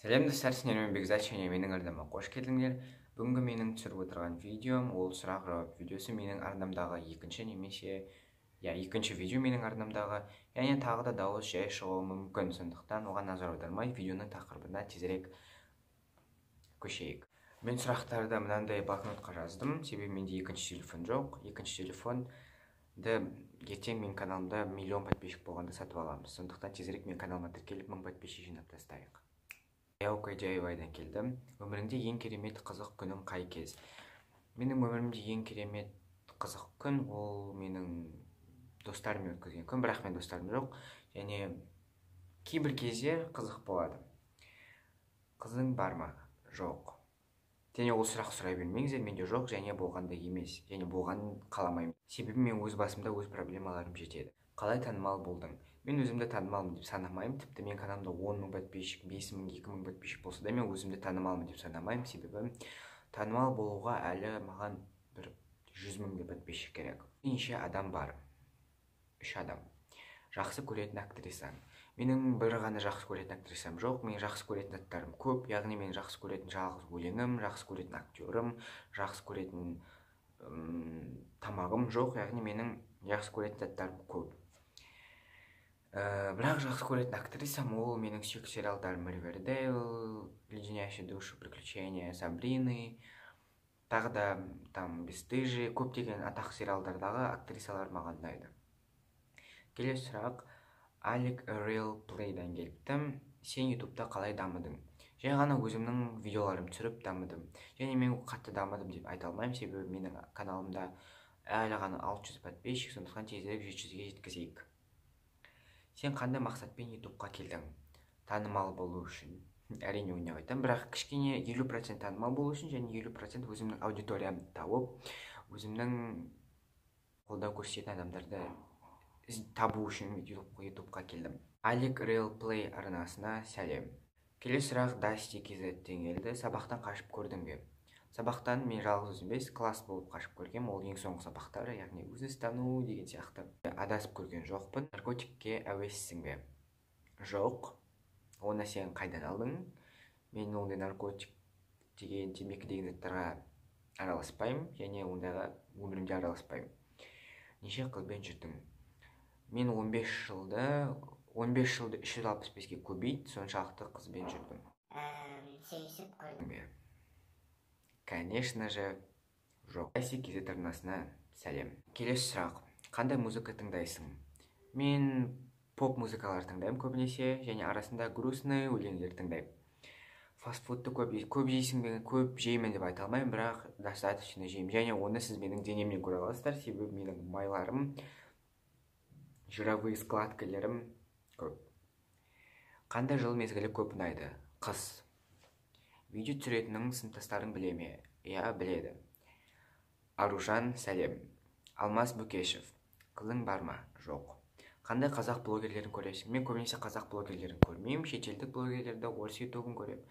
Сәлем достар, сіздермен Бекзат және менің арнама қош келдіңдер. Бүгінгі менің түсіріп отырған видеом ол сұрақ-жауап видеосы менің арнамдағы екінші видео менің арнамдағы, және тағы да дауыс жай шығуы мүмкін, сондықтан оған назар аудармай видеоның тақырыбына тезірек көшейік. Мен сұрақтарды мынандай блокнотқа жаздым, себебі менде екінші телефон жоқ. Екінші телефонды ертең мен каналымда 1 миллион подписчик болғанда сатып аламыз, сондықтан тезірек мен каналыма тіркеліп 1000 подписчик жинап тастайық. DIYдан келдім. Өміріңде ең керемет қызық күнің қай кез? Менің өмірімде ең керемет қызық күн ол менің достарыммен өткізген күн, бірақ мен достарым жоқ, және кейбір кезде қызық болады. Қызың бар ма? Жоқ. Және ол сұрақ сұрай бермеңіздер, менде жоқ, және болғанда емес, және болғанын қаламаймын. Себебі мен өз басымда өз проблемаларым жетеді. Қалай танымал болдың? Мен өзімді танымалмын деп санамаймын. Тіпті мен каналымда 10 000 подписчик, 5 000, 2 000 подписчик болса да мен өзімді танымалмын деп санамаймын. Себебі танымал болуға әлі маған бір 100 000 подписчик керек. Неше адам бар? 3 адам. Жақсы көретін актрисаң? Менің бір ғана жақсы көретін актрисам жоқ. Мен жақсы көретін заттарым көп. Яғни мен жақсы көретін жалғыз өлеңім, жақсы көретін актерім, жақсы көретін тамағым жоқ. Яғни менің жақсы көретін заттарым көп. Бірақ жақсы көретін актрисам ол менің сүйікті сериалдарым Ривердейл, Леденящие душу приключения Сабрины, тағы да там Бесстыжие, көптеген атақ сериалдардағы актрисалар маған ұнайды. Келесі сұрақ Alec Real Play'дан келіпті. Сен ютубта қалай дамыдың? Және ғана өзімнің видеоларым түсіріп дамыдым. Және мен қатты дамыдым деп айта алмаймын, себебі менің каналымда әлі ғана 600 подписчик, сондықтан тезірек 700-ге жеткізейік. Сен қандай мақсатпен ютубқа келдің? Танымал болу үшін. Әрине ойнап айтам, бірақ кішкене 50% танымал болу үшін, және 50% өзімнің аудиториямды тауып, өзімнің қолдау көрсететін адамдарды табу үшін ютубқа келдім. Alec Real Play арнасына сәлем. Келесі сұрақ Dusty KZ-тен келді. Сабақтан қашып көрдің бе? Сабақтан мен жалғыз өзім емес, класс болып қашып көргем. Ол ең соңғы сабақтары, яғни өзі стану деген сияқты. Адасып көрген жоқпын. Наркотикке әуессің бе? Жоқ. Оны сен қайдан алдың? Мен ондай наркотик деген, темекі деген заттарға араласпаймын, және ондайға өмірімде араласпаймын. Неше қызбен жүрдің? Мен 15 жылды 365-ге көбейді, соншалықты қызбен жүрдім. Сейсіп қойдың бе? Конечно же, жоқ. Dusty KZ арнасына сәлем. Келесі сұрақ. Қандай музыка тыңдайсың? Мен поп музыкалар тыңдаймын көбінесе, және арасында грустный өлеңдер тыңдаймын. Фастфудты көп жейсің бе? Көп жеймін деп айта алмаймын, бірақ достаточно жеймін. Және оны сіз менің денемнен көре аласыздар, себебі менің майларым, жировые складкаларым көп. Қандай жыл мезгілі көп ұнайды? Қыс. Видео түсіретінің сыныптастарың біле ме? Иә, біледі. Аружан, сәлем. Алмас Бөкешев. Қызың бар ма? Жоқ. Қандай қазақ блогерлерін көресің? Мен көбінесе қазақ блогерлерін көрмеймін, шетелдік блогерлерді, орыс ютубын көремін.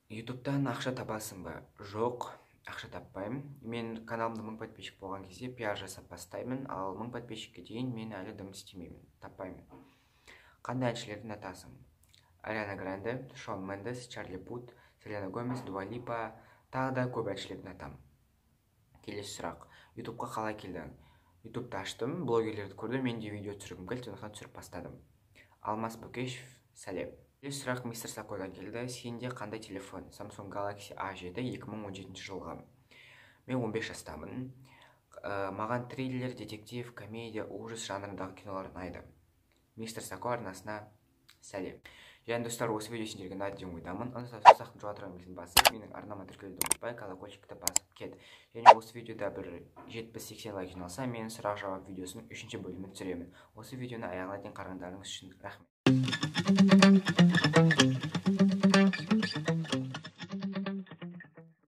Ютубтан ақша табасың ба? Жоқ, ақша таппаймын. Мен каналымда 1000 подписчик болған кезде пиар жасап бастаймын, ал 1000 подписчикке дейін мен әлі дым істемеймін, таппаймын. Қандай әншілерді ұнатасың? Ариана Гранде, Шон Мендес, Чарли Пут, Селена Гомес, Дуа Липа, тағы да көп әншілерді ұнатамын. Келесі сұрақ. Ютубқа қалай келдің? Ютубты аштым, блогерлерді көрдім, мен де видео түсіргім келді, сондықтан түсіріп бастадым. Алмас Бөкешев, сәлем. Келесі сұрақ мистер Сакодан келді. Сенде қандай телефон? Samsung Galaxy A7 2017 жылғы. Мен 15 жастамын. Маған триллер, детектив, комедия, ужас жанрындағы кинолар ұнайды. Мистер Сако арнасына сәлем. Және достар, осы видео сендерге ұнайды деп ойдамын. Ұнаса жоғалтырған белгісін басып, менің арнама тіркелуді ұмытпай, колокольчикті басып кет. Және осы видеода бір 70-80 лайк жиналса, мен сұрақ-жауап видеосының 3-ші бөлімін түсіремін. Осы видеоны аяғына дейін қарағандарыңыз үшін рахмет.